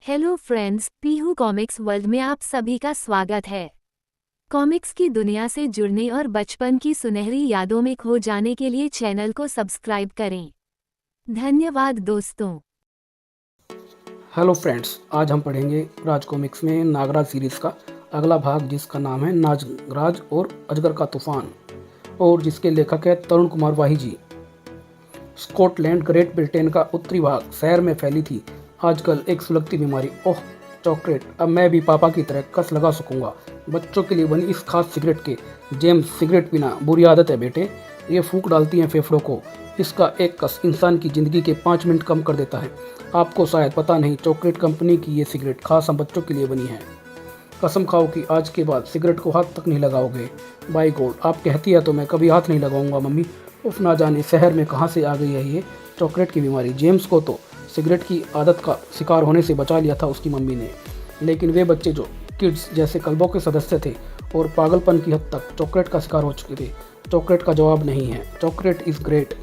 Hello friends, Pihu comics world में आप सभी का स्वागत है। कॉमिक्स की दुनिया से जुड़ने और बचपन की सुनहरी यादों में खो जाने के लिए चैनल को सब्सक्राइब करें। धन्यवाद दोस्तों। हेलो फ्रेंड्स, आज हम पढ़ेंगे राज कॉमिक्स में नागराज सीरीज़ का अगला भाग, जिसका नाम है नागराज और अजगर का तूफान, और जिसके लेखक है तरुण कुमार वाही जी। स्कॉटलैंड, ग्रेट ब्रिटेन का उत्तरी भाग शहर में फैली थी आजकल एक सुलगती बीमारी। ओह चॉकलेट, अब मैं भी पापा की तरह कस लगा सकूंगा। बच्चों के लिए बनी इस खास सिगरेट के जेम्स, सिगरेट पीना बुरी आदत है बेटे, ये फूंक डालती हैं फेफड़ों को। इसका एक कस इंसान की ज़िंदगी के 5 मिनट कम कर देता है। आपको शायद पता नहीं, चॉकलेट कंपनी की ये सिगरेट खास हम बच्चों के लिए बनी है। कसम खाओ कि आज के बाद सिगरेट को हाथ तक नहीं लगाओगे। बाई गॉड, आप कहती है तो मैं कभी हाथ नहीं लगाऊंगा मम्मी। उफ, ना जाने शहर में कहाँ से आ गई है ये चॉकलेट की बीमारी। जेम्स को तो सिगरेट की आदत का शिकार होने से बचा लिया था उसकी मम्मी ने, लेकिन वे बच्चे जो किड्स जैसे क्लबों के सदस्य थे और पागलपन की हद तक चॉकलेट का शिकार हो चुके थे, चॉकलेट का जवाब नहीं है। Chocolate is great.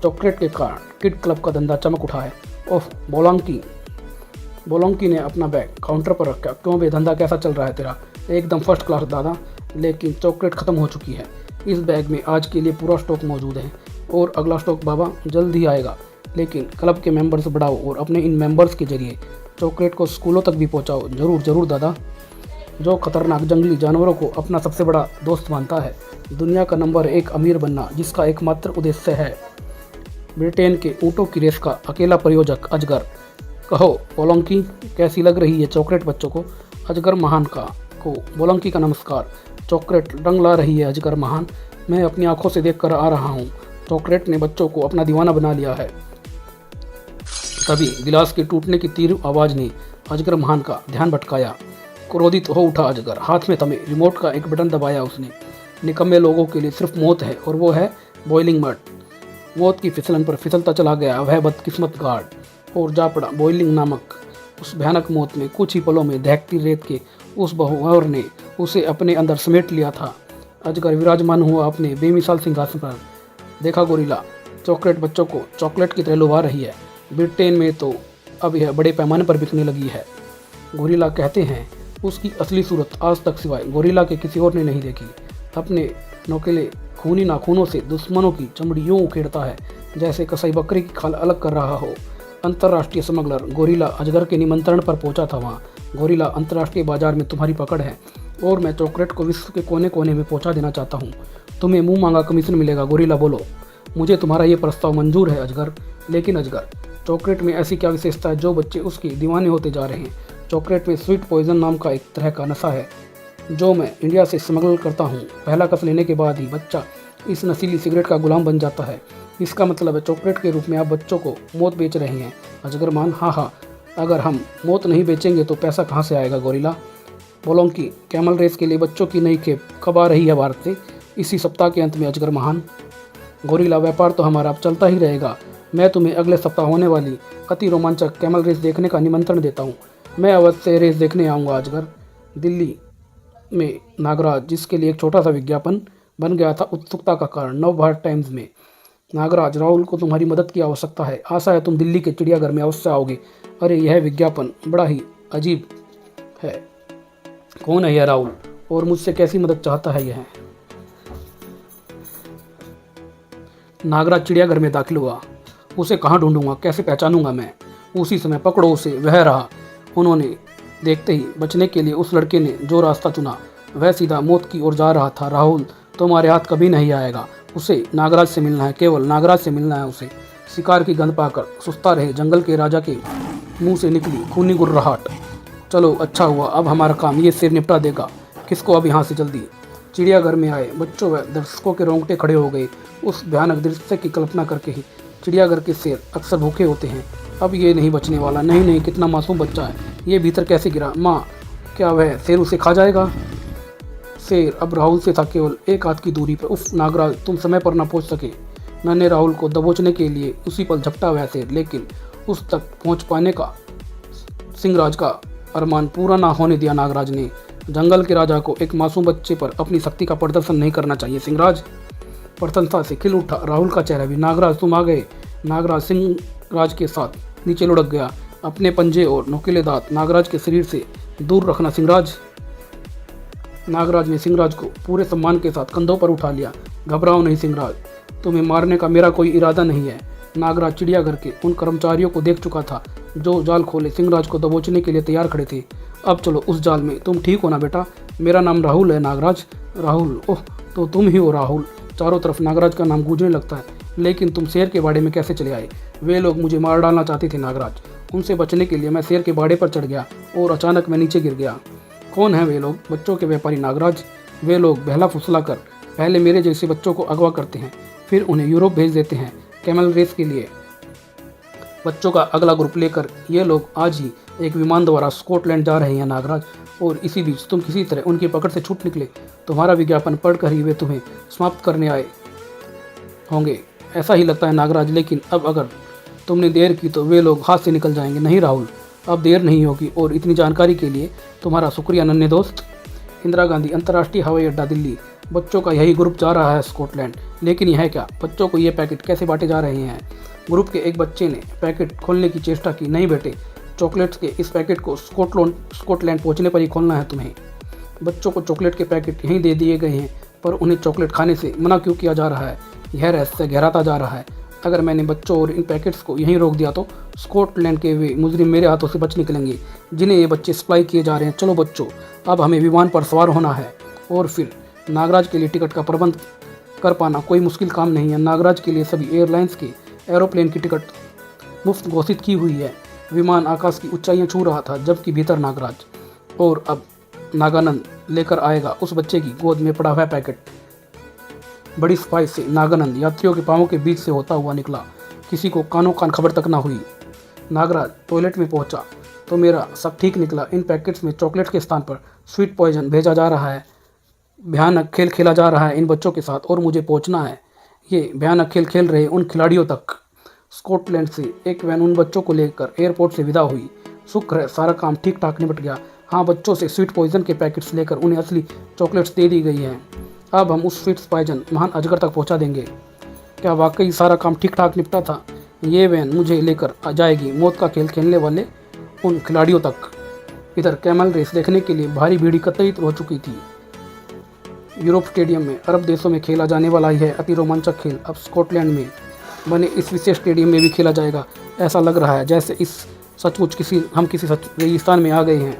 चॉकलेट के कारण किड क्लब का धंधा चमक उठा है। ओह बोलोंकी ने अपना बैग काउंटर पर रखा। क्यों बे, धंधा कैसा चल रहा है तेरा? एकदम फर्स्ट क्लास दादा, लेकिन चॉकलेट ख़त्म हो चुकी है। इस बैग में आज के लिए पूरा स्टॉक मौजूद है और अगला स्टॉक बाबा जल्द ही आएगा। लेकिन क्लब के मेंबर्स बढ़ाओ और अपने इन मेंबर्स के जरिए चॉकलेट को स्कूलों तक भी पहुंचाओ। ज़रूर ज़रूर दादा। जो खतरनाक जंगली जानवरों को अपना सबसे बड़ा दोस्त मानता है, दुनिया का नंबर 1 अमीर बनना, जिसका एकमात्र उद्देश्य है ब्रिटेन के ऊँटों की रेस का अकेला प्रयोजक अजगर। कहो बोलोंकी, कैसी लग रही है चॉकलेट बच्चों को? अजगर महान को बोलोंकी का नमस्कार। चॉकलेट रंग ला रही है अजगर महान, मैं अपनी आंखों से देख कर आ रहा हूँ। चॉकलेट ने बच्चों को अपना दीवाना बना लिया है। तभी गिलास के टूटने की तीव्र आवाज़ ने अजगर महान का ध्यान भटकाया। क्रोधित हो उठा अजगर, हाथ में थमे रिमोट का एक बटन दबाया उसने। निकम्मे लोगों के लिए सिर्फ मौत है, और वो है बॉइलिंग मड। मौत की फिसलन पर फिसलता चला गया वह बदकिस्मत गार्ड और जा पड़ा बॉइलिंग नामक उस भयानक मौत में। कुछ ही पलों में दहकती रेत के उस बहुवर ने उसे अपने अंदर समेट लिया था। अजगर विराजमान हुआ अपने बेमिसाल सिंहासन पर। देखा गोरिल्ला, चॉकलेट बच्चों को चॉकलेट की तरह लुभा रही है। ब्रिटेन में तो अब यह बड़े पैमाने पर बिकने लगी है। गोरिल्ला कहते हैं उसकी असली सूरत आज तक सिवाय गोरिल्ला के किसी और ने नहीं देखी। अपने नोकेले खूनी नाखूनों से दुश्मनों की चमड़ी यूं उखेड़ता है जैसे कसाई बकरी की खाल अलग कर रहा हो। अंतर्राष्ट्रीय स्मगलर गोरिल्ला अजगर के निमंत्रण पर पहुंचा था वहाँ। गोरिल्ला, अंतर्राष्ट्रीय बाजार में तुम्हारी पकड़ है और मैं चॉकलेट को विश्व के कोने कोने में पहुंचा देना चाहता हूँ। तुम्हें मुंह मांगा कमीशन मिलेगा। गोरिल्ला बोलो, मुझे तुम्हारा ये प्रस्ताव मंजूर है अजगर। लेकिन अजगर, चॉकलेट में ऐसी क्या विशेषता है जो बच्चे उसके दीवाने होते जा रहे हैं? चॉकलेट में स्वीट पॉइजन नाम का एक तरह का नशा है जो मैं इंडिया से स्मगल करता हूँ। पहला कस लेने के बाद ही बच्चा इस नशीली सिगरेट का गुलाम बन जाता है। इसका मतलब है चॉकलेट के रूप में आप बच्चों को मौत बेच रहे हैं अजगर मान। हाँ, अगर हम मौत नहीं बेचेंगे तो पैसा कहाँ से आएगा गोरिल्ला? बोलोंकी, कैमल रेस के लिए बच्चों की नई खेप कब आ रही है भारत से? इसी सप्ताह के अंत में अजगर महान। गोरिल्ला, व्यापार तो हमारा अब चलता ही रहेगा। मैं तुम्हें अगले सप्ताह होने वाली अति रोमांचक कैमल रेस देखने का निमंत्रण देता हूँ। मैं अवश्य रेस देखने आऊँगा अजगर। दिल्ली में नागराज, जिसके लिए एक छोटा सा विज्ञापन बन गया था उत्सुकता का कारण। नवभारत टाइम्स में, नागराज, राहुल को तुम्हारी मदद की आवश्यकता है। आशा है तुम दिल्ली के चिड़ियाघर में अवश्य आओगे। अरे यह विज्ञापन बड़ा ही अजीब है। कौन है यह राहुल और मुझसे कैसी मदद चाहता है यह? नागराज चिड़ियाघर में दाखिल हुआ। उसे कहाँ ढूंढूंगा, कैसे पहचानूंगा मैं? उसी समय पकड़ो उसे, वह रहा। उन्होंने देखते ही बचने के लिए उस लड़के ने जो रास्ता चुना वह सीधा मौत की ओर जा रहा था। राहुल तुम्हारे हाथ कभी नहीं आएगा। उसे नागराज से मिलना है, केवल नागराज से मिलना है उसे। शिकार की गंध पाकर सुस्ता रहे जंगल के राजा के मुंह से निकली खूनी गुर्राहट। चलो अच्छा हुआ, अब हमारा काम ये शेर निपटा देगा। किसको अब यहाँ से जल्दी। चिड़ियाघर में आए बच्चों व दर्शकों के रोंगटे खड़े हो गए उस भयानक दृश्य की कल्पना करके ही। चिड़ियाघर के शेर अक्सर भूखे होते हैं, अब ये नहीं बचने वाला। नहीं, कितना मासूम बच्चा है ये, भीतर कैसे गिरा? माँ, क्या वह शेर उसे खा जाएगा? शेर अब राहुल से था केवल एक हाथ की दूरी पर। उफ नागराज, तुम समय पर ना पहुंच सके। मैंने राहुल को दबोचने के लिए उसी पल झपटा वह शेर, लेकिन उस तक पहुंच पाने का सिंहराज का अरमान पूरा ना होने दिया नागराज ने। जंगल के राजा को एक मासूम बच्चे पर अपनी शक्ति का प्रदर्शन नहीं करना चाहिए। सिंहराज प्रसन्नता से खिल उठा। राहुल का चेहरा भी। नागराज तुम आ गए। नागराज सिंहराज के साथ नीचे लुढ़क गया। अपने पंजे और नुकीले दांत नागराज के शरीर से दूर रखना सिंहराज। नागराज ने सिंहराज को पूरे सम्मान के साथ कंधों पर उठा लिया। घबराओ नहीं सिंहराज, तुम्हें मारने का मेरा कोई इरादा नहीं है। नागराज चिड़ियाघर के उन कर्मचारियों को देख चुका था जो जाल खोले सिंहराज को दबोचने के लिए तैयार खड़े थे। अब चलो उस जाल में। तुम ठीक हो ना बेटा? मेरा नाम राहुल है नागराज। राहुल? ओह, तो तुम ही हो राहुल। चारों तरफ नागराज का नाम गूंजने लगता है। लेकिन तुम शेर के बाड़े में कैसे चले आए? वे लोग मुझे मार डालना चाहते थे नागराज। उनसे बचने के लिए मैं शेर के बाड़े पर चढ़ गया और अचानक मैं नीचे गिर गया। कौन है वे लोग? बच्चों के व्यापारी नागराज। वे लोग बहला फुसला कर पहले मेरे जैसे बच्चों को अगवा करते हैं, फिर उन्हें यूरोप भेज देते हैं कैमल रेस के लिए। बच्चों का अगला ग्रुप लेकर ये लोग आज ही एक विमान द्वारा स्कॉटलैंड जा रहे हैं नागराज। और इसी बीच तुम किसी तरह उनकी पकड़ से छूट निकले। तुम्हारा विज्ञापन पढ़कर ही वे तुम्हें समाप्त करने आए होंगे, ऐसा ही लगता है नागराज। लेकिन अब अगर तुमने देर की तो वे लोग हाथ से निकल जाएंगे। नहीं राहुल, अब देर नहीं होगी। और इतनी जानकारी के लिए तुम्हारा शुक्रिया नन्हे दोस्त। इंदिरा गांधी अंतर्राष्ट्रीय हवाई अड्डा दिल्ली। बच्चों का यही ग्रुप जा रहा है स्कॉटलैंड। लेकिन यह क्या? बच्चों को ये पैकेट कैसे बांटे जा रहे हैं? ग्रुप के एक बच्चे ने पैकेट खोलने की चेष्टा की। नहीं बेटे, चॉकलेट्स के इस पैकेट को स्कॉटलैंड पहुंचने पर ही खोलना है तुम्हें। बच्चों को चॉकलेट के पैकेट यहीं दे दिए गए हैं, पर उन्हें चॉकलेट खाने से मना क्यों किया जा रहा है? यह रहस्य गहराता जा रहा है। अगर मैंने बच्चों और इन पैकेट्स को यहीं रोक दिया तो स्कॉटलैंड के वे मुजरिम मेरे हाथों से बच निकलेंगे जिन्हें ये बच्चे सप्लाई किए जा रहे हैं। चलो बच्चों, अब हमें विमान पर सवार होना है। और फिर नागराज के लिए टिकट का प्रबंध कर पाना कोई मुश्किल काम नहीं है। नागराज के लिए सभी एयरलाइंस के एरोप्लेन की टिकट मुफ्त घोषित की हुई है। विमान आकाश की ऊंचाइयां छू रहा था, जबकि भीतर नागराज। और अब नागानंद लेकर आएगा उस बच्चे की गोद में पड़ा हुआ पैकेट। बड़ी सफाई से नागानंद यात्रियों के पांवों के बीच से होता हुआ निकला। किसी को कानों कान खबर तक ना हुई। नागराज टॉयलेट में पहुंचा तो मेरा सब ठीक निकला। इन पैकेट्स में चॉकलेट के स्थान पर स्वीट पॉइजन भेजा जा रहा है। भयानक खेल खेला जा रहा है इन बच्चों के साथ और मुझे पहुंचना है ये भयानक खेल खेल रहे उन खिलाड़ियों तक। स्कॉटलैंड से एक वैन उन बच्चों को लेकर एयरपोर्ट से विदा हुई। शुक्र है सारा काम ठीक ठाक निपट गया। हाँ, बच्चों से स्वीट पॉइजन के पैकेट्स लेकर उन्हें असली चॉकलेट्स दे दी गई हैं। अब हम उस स्वीट पॉइजन महान अजगर तक पहुंचा देंगे। क्या वाकई सारा काम ठीक ठाक निपटा था? ये वैन मुझे लेकर आ जाएगी मौत का खेल खेलने वाले उन खिलाड़ियों तक। इधर कैमल रेस देखने के लिए भारी भीड़ एकत्रित हो चुकी थी। यूरोप स्टेडियम में अरब देशों में खेला जाने वाला यह अति रोमांचक खेल अब स्कॉटलैंड में बने इस विशेष स्टेडियम में भी खेला जाएगा। ऐसा लग रहा है जैसे इस सचमुच हम किसी रेगिस्तान में आ गए हैं।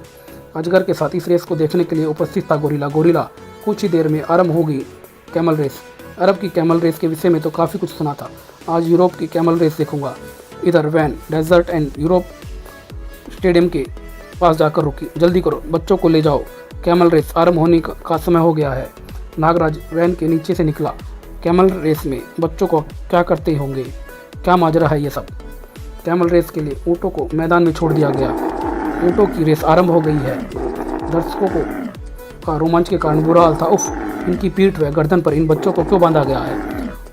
अजगर के साथ इस रेस को देखने के लिए उपस्थित था गोरिल्ला। कुछ ही देर में आरंभ होगी कैमल रेस। अरब की कैमल रेस के विषय में तो काफ़ी कुछ सुना था, आज यूरोप की कैमल रेस देखूंगा। इधर van desert and Europe stadium के पास जाकर रुकी। जल्दी करो, बच्चों को ले जाओ, कैमल रेस आरंभ होने का समय हो गया है। नागराज वैन के नीचे से निकला। कैमल रेस में बच्चों को क्या करते होंगे? क्या माजरा है ये सब? कैमल रेस के लिए ऊँटों को मैदान में छोड़ दिया गया। ऊँटों की रेस आरंभ हो गई है। दर्शकों का रोमांच के कारण बुरा हाल था। उफ, इनकी पीठ व गर्दन पर इन बच्चों को क्यों बांधा गया है?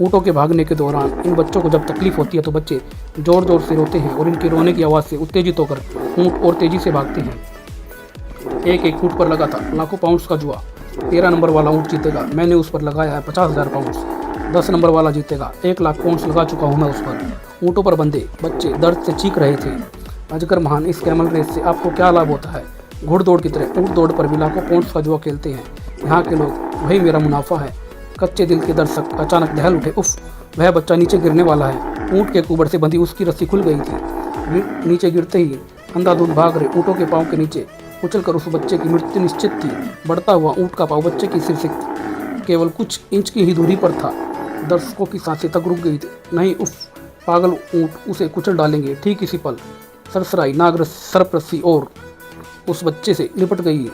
ऊँटों के भागने के दौरान इन बच्चों को जब तकलीफ होती है तो बच्चे जोर जोर से रोते हैं और इनके रोने की आवाज़ से उत्तेजित होकर ऊँट और तेज़ी से भागते हैं। एक ऊँट पर लगा था लाखों पाउंड्स का जुआ। 13 नंबर वाला ऊँट जीतेगा। मैंने उस पर लगाया है 50,000 पाउंड्स। 10 नंबर वाला जीतेगा। 1 लाख पाउंड्स लगा चुका हूँ मैं उस पर। ऊँटों पर बंधे बच्चे दर्द से चीख रहे थे। अजगर महान, इस कैमल रेस से आपको क्या लाभ होता है? घुड़दौड़ की तरह ऊँट दौड़ पर भी लाखों पाउंड्स का जुआ खेलते हैं यहाँ के लोग, वही मेरा मुनाफा है। कच्चे दिल के दर्शक अचानक दहल उठे। उफ, वह बच्चा नीचे गिरने वाला है। ऊँट के कुबड़ से बंधी उसकी रस्सी खुल गई थी। नीचे गिरते ही अंधाधुंध भाग रहे ऊँटों के पाँव के नीचे उछलकर उस बच्चे की मृत्यु निश्चित थी। बढ़ता हुआ ऊँट का पाँव बच्चे की सिर से केवल कुछ इंच की ही दूरी पर था। दर्शकों की सांसें तक रुक गई थी। नहीं, उफ, पागल ऊँट उसे कुचल डालेंगे। ठीक इसी पल सरसराई नाग सर्परस्सी और उस बच्चे से निपट गई।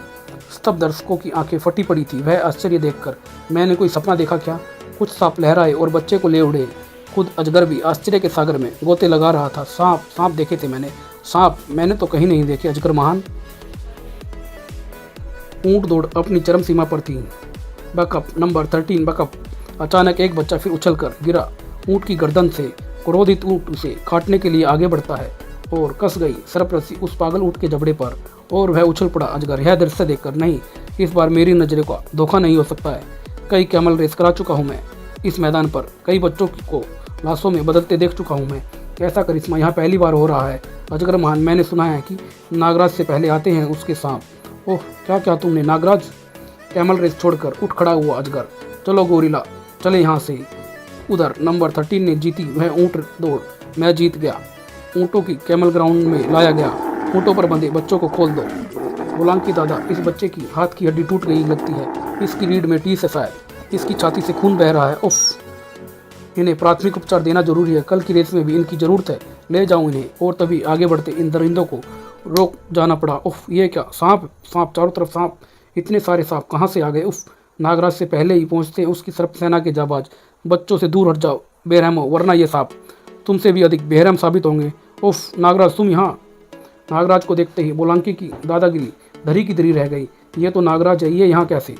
स्तब्ध दर्शकों की आंखें फटी पड़ी थी। वह आश्चर्य देखकर, मैंने कोई सपना देखा क्या? कुछ सांप लहराए और बच्चे को ले उड़े। खुद अजगर भी आश्चर्य के सागर में गोते लगा रहा था। सांप देखे थे मैंने। सांप मैंने तो कहीं नहीं देखे अजगर महान। ऊँट दौड़ अपनी चरम सीमा पर थी। Backup number 13 backup. अचानक एक बच्चा फिर उछलकर गिरा। ऊँट की गर्दन से क्रोधित ऊँट उसे काटने के लिए आगे बढ़ता है और कस गई सरपरस्सी उस पागल ऊँट के जबड़े पर और वह उछल पड़ा। अजगर यह दृश्य देखकर, नहीं, इस बार मेरी नज़रों का धोखा नहीं हो सकता है। कई कैमल रेस करा चुका हूँ मैं इस मैदान पर। कई बच्चों को लाशों में बदलते देख चुका हूँ मैं। कैसा करिश्मा, यहाँ पहली बार हो रहा है। अजगर महान, मैंने सुना है कि नागराज से पहले आते हैं उसके सांप। ओह क्या क्या तुमने नागराज। कैमल रेस छोड़कर उठ खड़ा हुआ अजगर। चलो गोरिल्ला चले यहाँ से। उधर नंबर 13 ने जीती वह ऊँट दौड़। मैं जीत गया। ऊँटों की कैमल ग्राउंड में लाया गया। ऊँटों पर बंधे बच्चों को खोल दो। बुलांकी दादा, इस बच्चे की हाथ की हड्डी टूट गई लगती है। इसकी रीढ़ में टीस है शायद। इसकी छाती से खून बह रहा है। उफ, इन्हें प्राथमिक उपचार देना जरूरी है। कल की रेस में भी इनकी ज़रूरत है। ले जाऊं इन्हें। और तभी आगे बढ़ते इन दरिंदों को रोक जाना पड़ा। उफ, ये क्या, सांप सांप, चारों तरफ सांप। इतने सारे सांप कहाँ से आ गए। उफ, नागराज से पहले ही पहुँचते उसकी सर्प सेना के जाबाज। बच्चों से दूर हट जाओ बेरहमो, वरना ये सांप तुमसे भी अधिक बेरहम साबित होंगे। उफ, नागराज तुम यहाँ। नागराज को देखते ही बुलांकी की दादागिरी धरी की धरी रह गई। ये तो नागराज है, ये यहाँ कैसे।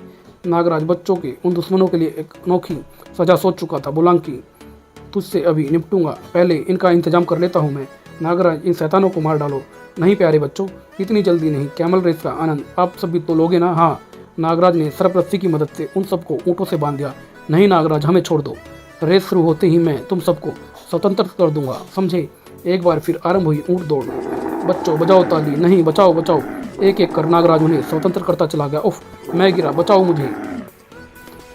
नागराज बच्चों के उन दुश्मनों के लिए एक अनोखी सजा सोच चुका था। बुलांकी, तुझसे अभी निपटूंगा, पहले इनका इंतजाम कर लेता हूँ मैं। नागराज, इन शैतानों को मार डालो। नहीं प्यारे बच्चों, इतनी जल्दी नहीं। कैमल रेस का आनंद आप सब भी तो लोगे ना। हाँ। नागराज ने सर्प रस्सी की मदद से उन सबको ऊँटों से बांध दिया। नहीं नागराज, हमें छोड़ दो। रेस शुरू होते ही मैं तुम सबको स्वतंत्र कर दूंगा, समझे। एक बार फिर आरंभ हुई ऊँट दौड़। बच्चों बजाओ ताली। नहीं, बचाओ बचाओ। एक एक कर नागराज उन्हें स्वतंत्र करता चला गया। उफ, मैं गिरा, बचाओ मुझे।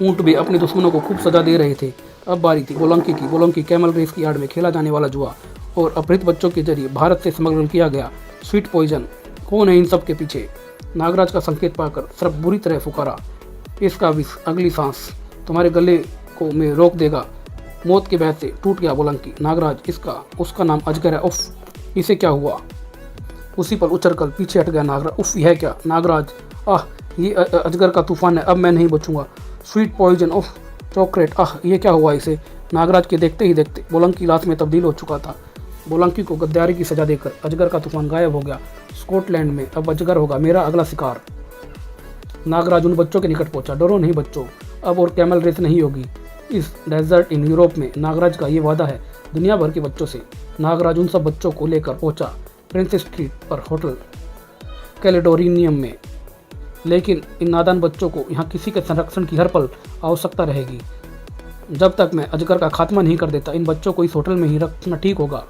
ऊँट भी अपने दुश्मनों को खूब सजा दे रहे थे। अब बारी थी बुलांकी की। बुलांकी कैमल रेस की आड़ में खेला जाने वाला जुआ और अपहृत बच्चों के जरिए भारत से स्मगल किया गया स्वीट पॉइजन। कौन है इन सब के पीछे। नागराज का संकेत पाकर सर्प बुरी तरह फुकारा। इसका विष अगली सांस तुम्हारे गले को में रोक देगा। मौत के भय से टूट गया बुलांकी। नागराज, उसका नाम अजगर है। उफ, इसे क्या हुआ। उसी पर उछलकर पीछे हट गया नागराज। उफ, यह क्या। नागराज, आह, ये अजगर का तूफान है, अब मैं नहीं बचूंगा। स्वीट पॉइजन, उफ, चॉकलेट, आह, ये क्या हुआ इसे। नागराज के देखते ही देखते बुलांकी लाश में तब्दील हो चुका था। बुलांकी को गद्दारी की सजा देकर अजगर का तूफान गायब हो गया। स्कॉटलैंड में अब अजगर होगा मेरा अगला शिकार। नागराज उन बच्चों के निकट पहुंचा। डरो नहीं बच्चों, अब और कैमल रेस नहीं होगी इस डेजर्ट इन यूरोप में। नागराज का ये वादा है दुनिया भर के बच्चों से। नागराज उन सब बच्चों को लेकर पहुंचा प्रिंसेस स्ट्रीट पर होटल कैलेडोरिनियम में। लेकिन इन नादान बच्चों को यहाँ किसी के संरक्षण की हर पल आवश्यकता रहेगी। जब तक मैं अजगर का खात्मा नहीं कर देता इन बच्चों को इस होटल में ही रखना ठीक होगा।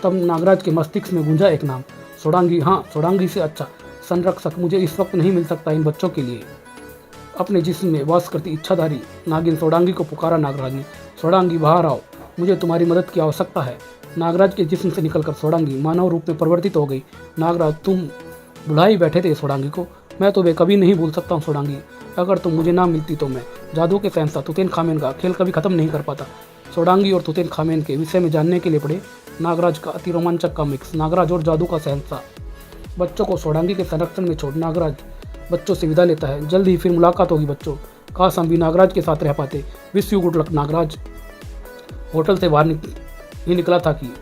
तब नागराज के मस्तिष्क में गूंजा एक नाम, सोडांगी। हाँ, सोडांगी से अच्छा संरक्षक मुझे इस वक्त नहीं मिल सकता इन बच्चों के लिए। अपने जिस्म में वास करती इच्छाधारी नागिन सोडांगी को पुकारा नागराज ने। सोडांगी, बाहर आओ, मुझे तुम्हारी मदद की आवश्यकता है। नागराज के जिस्म से निकलकर सोडांगी मानव रूप में परिवर्तित हो गई। नागराज, तुम बुलाई बैठे थे सोडांगी को। मैं तुम्हें कभी नहीं भूल सकता हूँ सोडांगी। अगर तुम मुझे ना मिलती तो मैं जादू के शहंशाह तुतैन खामेन का खेल कभी खत्म नहीं कर पाता। सोडांगी और तुतैन खामेन के विषय में जानने के लिए पढ़े नागराज का अति रोमांचक कॉमिक्स, नागराज और जादू का शहंशाह। बच्चों को सोडांगी के संरक्षण में छोड़ नागराज बच्चों से विदा लेता है। जल्द ही फिर मुलाकात होगी बच्चों। काश हम भी नागराज के साथ रह पाते। Wish you good luck Nagraj. Hotel से बाहर ही निकला था कि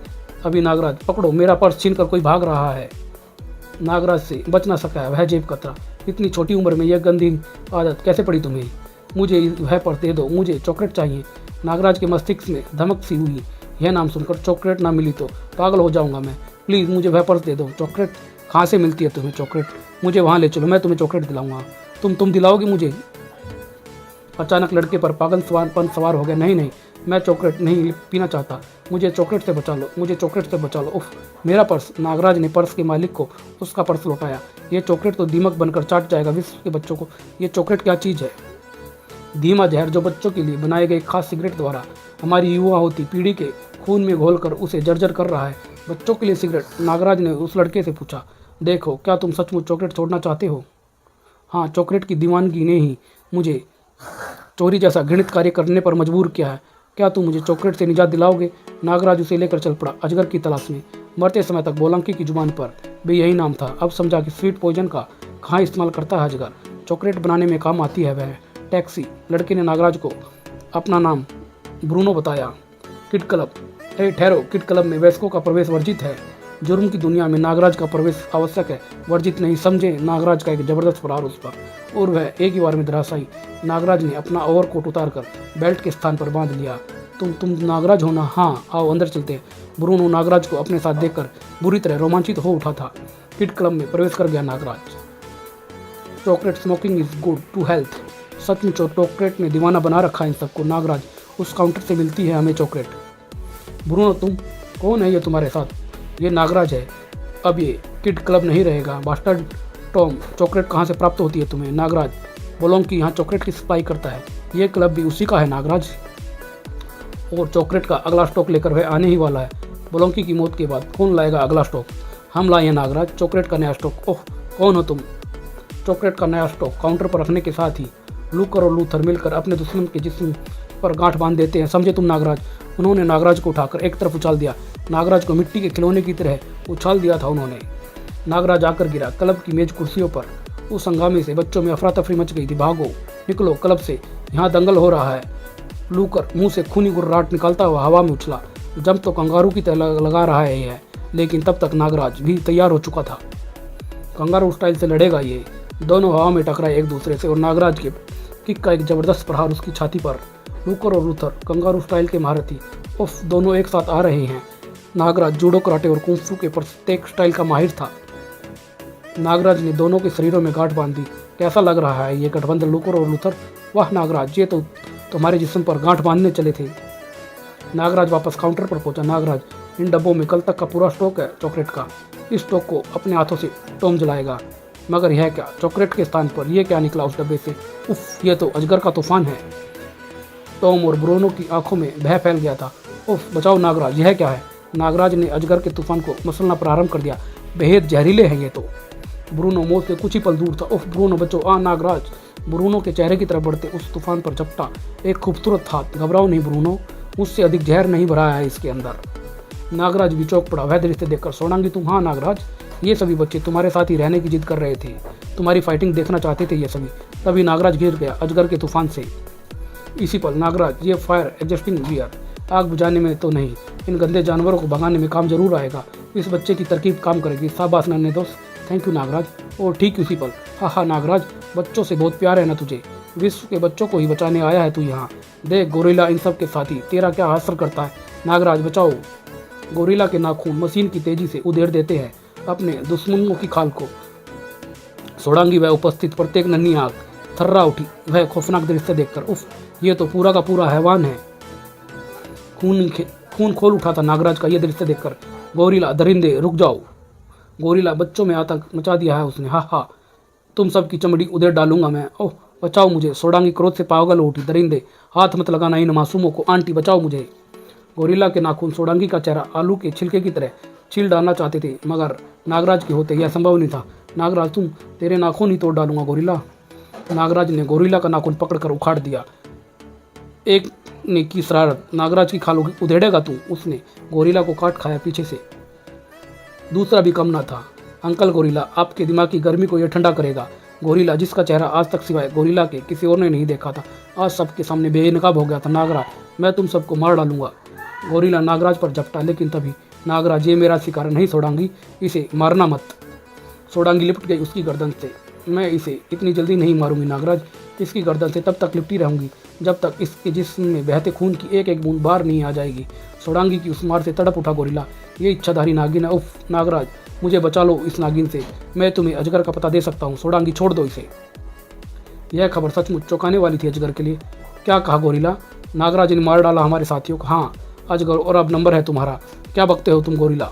अभी नागराज, पकड़ो, मेरा पर्स छीनकर कोई भाग रहा है। नागराज से बच ना सका है वह जेब कतरा। इतनी छोटी उम्र में यह गंदी आदत कैसे पड़ी तुम्हें। मुझे वह पर्स दे दो, मुझे चॉकलेट चाहिए। नागराज के मस्तिष्क में धमक सी हुई। यह नाम सुनकर चॉकलेट ना मिली तो पागल हो जाऊंगा मैं। प्लीज़ मुझे वह पर्स दे दो। चॉकलेट कहाँ से मिलती है तुम्हें चॉकलेट। मुझे वहाँ ले चलो, मैं तुम्हें चॉकलेट दिलाऊंगा। तुम दिलाओगे मुझे। अचानक लड़के पर पागलपन सवार हो गया। नहीं नहीं, मैं चॉकलेट नहीं पीना चाहता। मुझे चॉकलेट से बचा लो, मुझे चॉकलेट से बचा लो। उफ, मेरा पर्स। नागराज ने पर्स के मालिक को उसका पर्स लौटाया। ये चॉकलेट तो दीमक बनकर चाट जाएगा विश्व के बच्चों को। ये चॉकलेट क्या चीज़ है। धीमा जहर जो बच्चों के लिए बनाए गए खास सिगरेट द्वारा हमारी युवा होती पीढ़ी के खून में घोलकर उसे जर्जर कर रहा है। बच्चों के लिए सिगरेट। नागराज ने उस लड़के से पूछा, देखो, क्या तुम सचमुच चॉकलेट छोड़ना चाहते हो। हाँ, चॉकलेट की दीवानगी ने ही मुझे चोरी जैसा घृणित कार्य करने पर मजबूर किया है। क्या तुम मुझे चॉकलेट से निजात दिलाओगे। नागराज उसे लेकर चल पड़ा अजगर की तलाश में। मरते समय तक बुलांकी की जुबान पर भी यही नाम था। अब समझा कि स्वीट पॉइजन का कहाँ इस्तेमाल करता है अजगर। चॉकलेट बनाने में काम आती है वह। टैक्सी। लड़के ने नागराज को अपना नाम ब्रूनो बताया। Kid club. ठहरो, किड क्लब में वयस्कों का प्रवेश वर्जित है। जुर्म की दुनिया में नागराज का प्रवेश आवश्यक है, वर्जित नहीं, समझे। नागराज का एक जबरदस्त प्रहार उस पर और वह एक ही बार में धराशायी। नागराज ने अपना ओवरकोट उतारकर बेल्ट के स्थान पर बांध लिया। तुम नागराज हो ना। हाँ, आओ अंदर चलते हैं। ब्रूनो नागराज को अपने साथ देखकर बुरी तरह रोमांचित हो उठा था। किड क्लब में प्रवेश कर गया Nagraj. Chocolate smoking is good to health. सचमुच चॉकलेट ने दीवाना बना रखा है इन सबको। नागराज, उस काउंटर से मिलती है हमें चॉकलेट। ब्रूनो, तुम कौन है ये तुम्हारे साथ? ये नागराज है। अब ये किड क्लब नहीं रहेगा। बास्टर्ड टॉम, चॉकलेट कहाँ से प्राप्त होती है तुम्हें? नागराज, बोलोंग की यहाँ चॉकलेट की सप्लाई करता है। ये क्लब भी उसी का है नागराज। और चॉकलेट का अगला स्टॉक लेकर वह आने ही वाला है। बोलोंकी की मौत के बाद कौन लाएगा अगला स्टॉक? हम लाए हैं नागराज, चॉकलेट का नया स्टॉक। ओह, कौन हो तुम? चॉकलेट का नया स्टॉक काउंटर पर रखने के साथ ही लूकर और लूथर मिलकर अपने दुश्मन के जिस्म पर गांठ बांध देते हैं। समझे तुम नागराज? उन्होंने नागराज को उठाकर एक तरफ उछाल दिया। नागराज को मिट्टी के खिलौने की तरह उछाल दिया था उन्होंने। नागराज आकर गिरा। क्लब की मेज कुर्सियों पर उस हंगामे से बच्चों में अफरा तफरी मच गई थी। भागो, निकलो क्लब से, यहाँ दंगल हो रहा है। लूकर मुंह से खूनी गुर्राट निकालता हुआ हवा में उछला। जंप तो कंगारू की तरह लगा रहा है यह, लेकिन तब तक नागराज भी तैयार हो चुका था। कंगारू स्टाइल से लड़ेगा ये। दोनों हवा में टकराए एक दूसरे से और नागराज के किक का एक जबरदस्त प्रहार उसकी छाती पर। लूकर और लूथर कंगारू स्टाइल के महारथी, उफ, दोनों एक साथ आ रहे हैं। नागराज जूडो, कराटे और कुंफू के प्रत्येक स्टाइल का माहिर था। नागराज ने दोनों के शरीरों में गांठ बांध दी। कैसा लग रहा है ये गठबंधन लूकर और लूथर? वाह नागराज, ये तो तुम्हारे जिस्म पर गांठ बांधने चले थे। नागराज वापस काउंटर पर पहुंचा। नागराज, इन डब्बों में कल तक का पूरा स्टॉक है चॉकलेट का। इस स्टॉक को अपने हाथों से टॉम जलाएगा। मगर यह क्या? चॉकलेट के स्थान पर यह क्या निकला उस डब्बे से? उफ, ये तो अजगर का तूफान है। टॉम और ब्रूनो की आंखों में भय फैल गया था। उफ, बचाओ नागराज, यह क्या है? नागराज ने अजगर के तूफान को मसलना प्रारंभ कर दिया। बेहद जहरीले हैं ये तो। ब्रूनो मौत से कुछ ही पल दूर था। उफ, ब्रूनो बचो, नागराज ब्रूनो के चेहरे की तरफ बढ़ते उस तूफान पर झपटा एक खूबसूरत हाथ। घबराओ नहीं ब्रूनो, मुझसे अधिक जहर नहीं भरा है इसके अंदर। नागराज भी चौंक पड़ा वह दृश्य देखकर। सोडांगी तुम? हाँ नागराज, ये सभी बच्चे तुम्हारे साथ ही रहने की जिद कर रहे थे। तुम्हारी फाइटिंग देखना चाहते थे ये सभी। तभी नागराज गिर गया अजगर के तूफान से। इसी पल नागराज, ये फायर एडजस्टिंग गियर आग बुझाने में तो नहीं, इन गंदे जानवरों को भगाने में काम जरूर आएगा। इस बच्चे की तरकीब काम करेगी। शाबाश नन्हे दोस्त, थैंक यू नागराज। और ठीक उसी पल, हाँ नागराज, बच्चों से बहुत प्यार है ना तुझे? विश्व के बच्चों को ही बचाने आया है तू यहाँ। देख गोरिल्ला इन सब के साथी तेरा क्या असर करता है। नागराज बचाओ। गोरिल्ला के नाखून मशीन की तेजी से उधेड़ देते हैं अपने दुश्मनों की खाल को। सोडांगी वह उपस्थित प्रत्येक नन्ही आग थर्रा उठी वह खौफनाक दृश्य देखकर। उफ, ये तो पूरा का पूरा हैवान है। खून खोल उठा था नागराज का यह दृश्य देखकर। गोरिल्ला, दरिंदे रुक जाओ। गोरिल्ला, बच्चों में आतंक मचा दिया है उसने। हा, तुम सब की चमड़ी उधेड़ डालूंगा मैं। ओह बचाओ मुझे। सोडांगी क्रोध से पागल हो उठी। दरिंदे, हाथ मत लगाना इन मासूमों को। आंटी बचाओ मुझे। गोरिल्ला के नाखून सोडांगी का चेहरा आलू के छिलके की तरह छील डालना चाहते थे, मगर नागराज के होते यह संभव नहीं था। नागराज, तेरे नाखून ही तोड़ डालूंगा गोरिल्ला। नागराज ने गोरिल्ला का नाखून पकड़कर उखाड़ दिया। एक ने की शरारत, नागराज की खाल उधेड़ेगा तू? उसने गोरिल्ला को काट खाया पीछे से। दूसरा भी कम ना था। अंकल गोरिल्ला, आपके दिमाग की गर्मी को यह ठंडा करेगा। गोरिल्ला, जिसका चेहरा आज तक सिवाय गोरिल्ला के किसी और ने नहीं देखा था, आज सबके सामने बेनकाब हो गया था। नागराज, मैं तुम सबको मार डालूंगा। गोरिल्ला नागराज पर झपटा, लेकिन तभी नागराज, ये मेरा शिकार नहीं सोडांगी, इसे मारना मत। सोडांगी लिपट गई उसकी गर्दन से। मैं इसे इतनी जल्दी नहीं मारूंगी नागराज, इसकी गर्दन से तब तक लिपटी रहूंगी जब तक इसके जिस्म में बहते खून की एक एक बूंद बाहर नहीं आ जाएगी। सोडांगी की उस मार से तड़प उठा गोरिल्ला। ये इच्छाधारी नागिन है। उफ नागराज, मुझे बचा लो इस नागिन से। मैं तुम्हें अजगर का पता दे सकता हूँ। सोडांगी, छोड़ दो इसे। यह खबर सचमुच चौंकाने वाली थी अजगर के लिए। क्या कहा गोरिल्ला? नागराज ने मार डाला हमारे साथियों को? हाँ अजगर, और अब नंबर है तुम्हारा। क्या बकते हो तुम गोरिल्ला?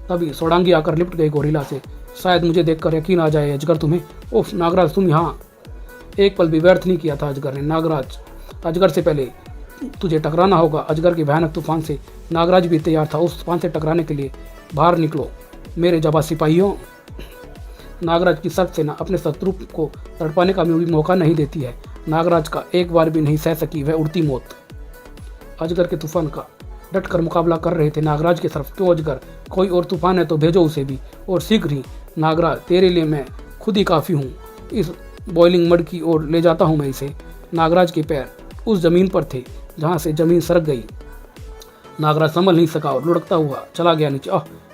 तभी सोडांगी आकर लिपट गई गोरिल्ला से। शायद मुझे देखकर यकीन आ जाए अजगर तुम्हें। उफ नागराज, तुम यहाँ। एक पल भी व्यर्थ नहीं किया था अजगर ने। नागराज, अजगर से पहले तुझे टकराना होगा अजगर के भयानक तूफान से। नागराज भी तैयार था उस तूफान से टकराने के लिए। बाहर निकलो मेरे जाबाज सिपाहियों। नागराज की सख्त सेना अपने शत्रु को तड़पाने का भी मौका नहीं देती है। नागराज का एक बार भी नहीं सह सकी वह उड़ती मौत। अजगर के तूफान का डट कर मुकाबला कर रहे थे नागराज के तरफ। क्यों अजगर, कोई और तूफान है तो भेजो उसे भी, और शीघ्र ही। नागराज, तेरे लिए मैं खुद ही काफ़ी हूँ। इस बॉइलिंग मड की ओर ले जाता हूँ मैं इसे। नागराज के पैर उस जमीन पर थे जहाँ से जमीन सरक गई। नागराज संभल नहीं सका और लुढ़कता हुआ चला गया नीचे।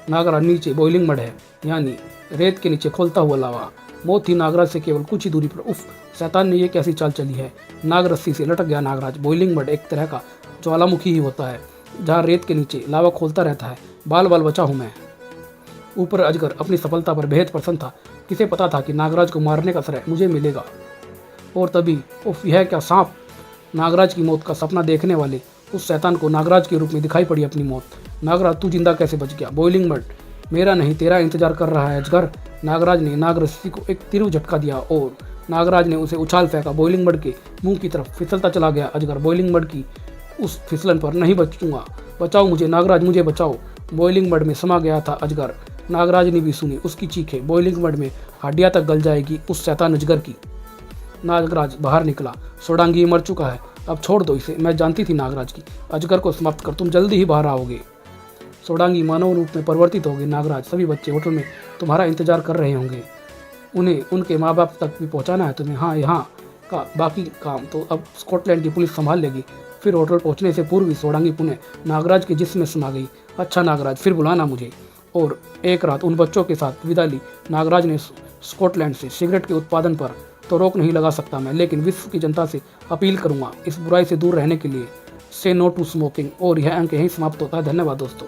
नागराज, नीचे बॉइलिंग मड है, यानी रेत के नीचे खोलता हुआ लावा। मौत थी नागराज से केवल कुछ ही दूरी पर। उफ, शैतान ने ये कैसी चाल चली है। नाग रस्सी से लटक गया नागराज। बॉइलिंग मड एक तरह का ज्वालामुखी ही होता है जहाँ रेत के नीचे लावा खोलता रहता है। बाल बाल बचा हूँ मैं। ऊपर अजगर अपनी सफलता पर बेहद प्रसन्न था। किसे पता था कि नागराज को मारने का श्रेय मुझे मिलेगा। और तभी उफ, यह क्या सांप! नागराज की मौत का सपना देखने वाले उस शैतान को नागराज के रूप में दिखाई पड़ी अपनी मौत। नागराज तू जिंदा कैसे बच गया? बॉइलिंग मड, मेरा नहीं तेरा इंतजार कर रहा है अजगर। नागराज ने नागरस्सी को एक तीव्र झटका दिया और नागराज ने उसे उछाल फेंका। बॉइलिंग मड के मुंह की तरफ फिसलता चला गया अजगर। बॉइलिंग मड की उस फिसलन पर नहीं बचूंगा, बचाओ मुझे नागराज, मुझे बचाओ। बॉइलिंग मड में समा गया था अजगर। नागराज ने भी सुनी उसकी चीखें। बॉइलिंग मड में हड्डियां तक गल जाएगी उस शैतान अजगर की। नागराज बाहर निकला। सोडांगी मर चुका है, अब छोड़ दो इसे। मैं जानती थी नागराज की अजगर को समाप्त कर तुम जल्दी ही बाहर आओगे। सोडांगी मानव रूप में परिवर्तित होगी। नागराज, सभी बच्चे होटल में तुम्हारा इंतजार कर रहे होंगे, उन्हें उनके माँ बाप तक भी पहुँचाना है तुम्हें। हाँ, यहाँ का बाकी काम तो अब स्कॉटलैंड की पुलिस संभाल लेगी। फिर होटल पहुँचने से पूर्व ही सोडांगी पुनः नागराज के जिस्म में समा गई। अच्छा नागराज, फिर बुलाना मुझे। और एक रात उन बच्चों के साथ विदा ली। नागराज ने स्कॉटलैंड से सिगरेट के उत्पादन पर तो रोक नहीं लगा सकता मैं, लेकिन विश्व की जनता से अपील करूंगा इस बुराई से दूर रहने के लिए। से नो टू स्मोकिंग। और यह अंक यहीं समाप्त होता है। धन्यवाद दोस्तों।